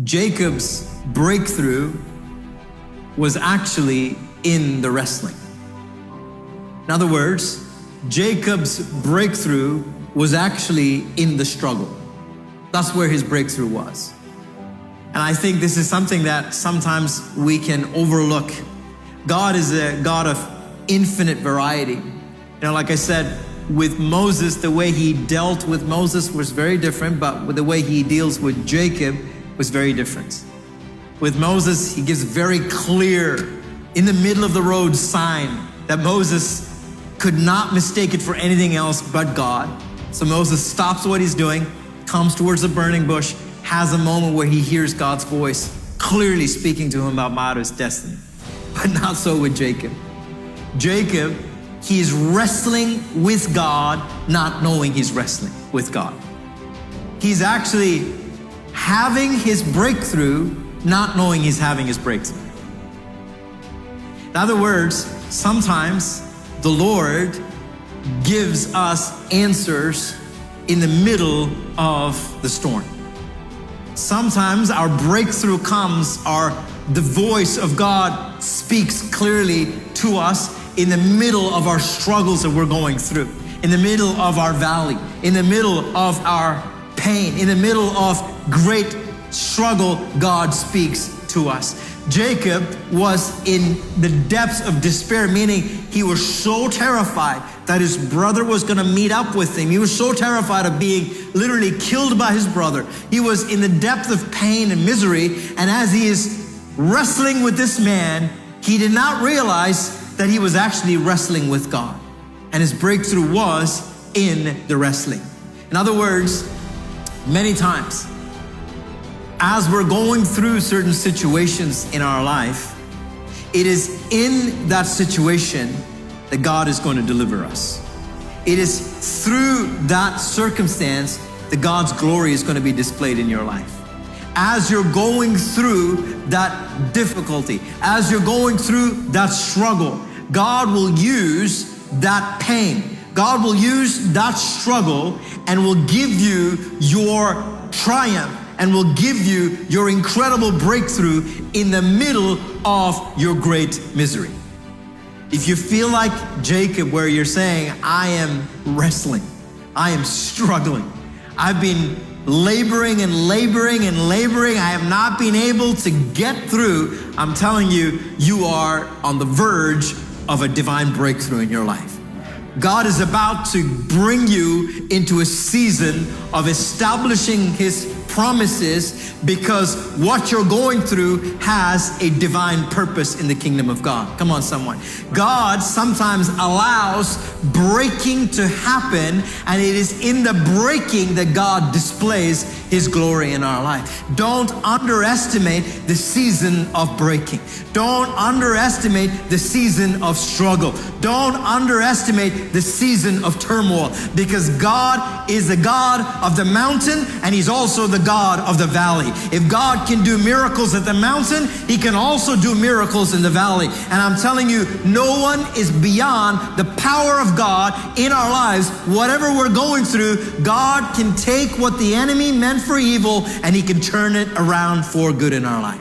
Jacob's breakthrough was actually in the wrestling. In other words, Jacob's breakthrough was actually in the struggle. That's where his breakthrough was. And I think this is something that sometimes we can overlook. God is a God of infinite variety. You know, like I said, with Moses, the way he dealt with Moses was very different, but with the way he deals with Jacob was very different. With Moses, he gives very clear, in the middle of the road sign that Moses could not mistake it for anything else but God. So Moses stops what he's doing, comes towards the burning bush, has a moment where he hears God's voice clearly speaking to him about his destiny. But not so with Jacob. Jacob, he is wrestling with God, not knowing he's wrestling with God. He's actually having his breakthrough, not knowing he's having his breakthrough. In other words, sometimes the Lord gives us answers in the middle of the storm. Sometimes our breakthrough comes, the voice of God speaks clearly to us in the middle of our struggles that we're going through, in the middle of our valley, in the middle of our pain, in the middle of great struggle, God speaks to us. Jacob was in the depths of despair, meaning he was so terrified that his brother was going to meet up with him. He was so terrified of being literally killed by his brother. He was in the depth of pain and misery. And as he is wrestling with this man, he did not realize that he was actually wrestling with God. And his breakthrough was in the wrestling. In other words, many times, as we're going through certain situations in our life, it is in that situation that God is going to deliver us. It is through that circumstance that God's glory is going to be displayed in your life. As you're going through that difficulty, as you're going through that struggle, God will use that pain. God will use that struggle and will give you your triumph and will give you your incredible breakthrough in the middle of your great misery. If you feel like Jacob, where you're saying, I am wrestling, I am struggling, I've been laboring and laboring and laboring, I have not been able to get through, I'm telling you, you are on the verge of a divine breakthrough in your life. God is about to bring you into a season of establishing His promises, because what you're going through has a divine purpose in the kingdom of God. Come on, someone. God sometimes allows breaking to happen, and it is in the breaking that God displays His glory in our life. Don't underestimate the season of breaking. Don't underestimate the season of struggle. Don't underestimate the season of turmoil, because God is the God of the mountain, and He's also the God of the valley. If God can do miracles at the mountain, He can also do miracles in the valley. And I'm telling you, no one is beyond the power of God in our lives. Whatever we're going through, God can take what the enemy meant for evil and He can turn it around for good in our life.